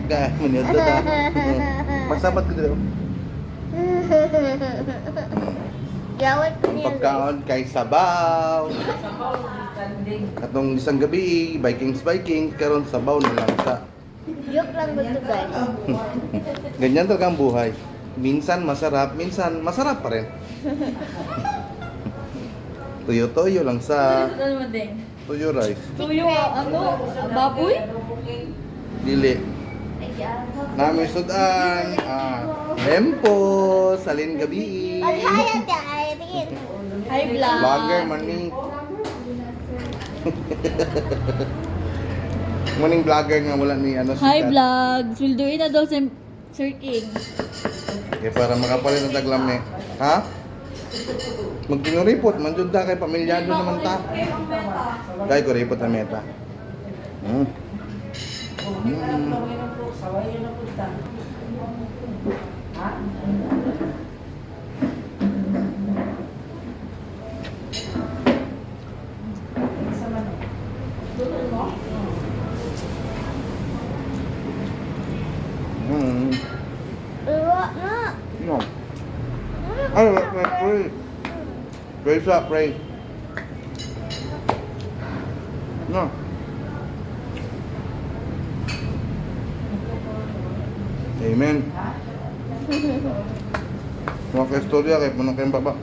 Gaya mo niya doon. Masabat ko dito. Gawat ko Ang niya. pagkaon kay sabaw. Katong isang gabi, Vikings, karon sabaw na lang sa. Joke lang ba ito guys? Ganyan talaga ang buhay. Minsan masarap, minsan masarap pa rin. Tuyo-tuyo lang sa Ano mo din? tuyo rice. Tuyo, ano? Baboy? Dili. Nami sudan, Lempo, salin gabi. Paghayat ka ay tingin. Hi, vlog. Vlogger man ni. Muning vlogger nga wala ni ano Hi, sikat. vlogs. Will do it na daw si Sir King. Okay, para makapalit ng taglam ni. Ha? Magtinuripot, manjud da kay pamilyado naman ta. Kay ko ripot na meta. Mm. Mm. Iwa na. No. Ay, pray. Pray sa, pray. No. Amen. Mga ka-istorya kay punong kayong baba.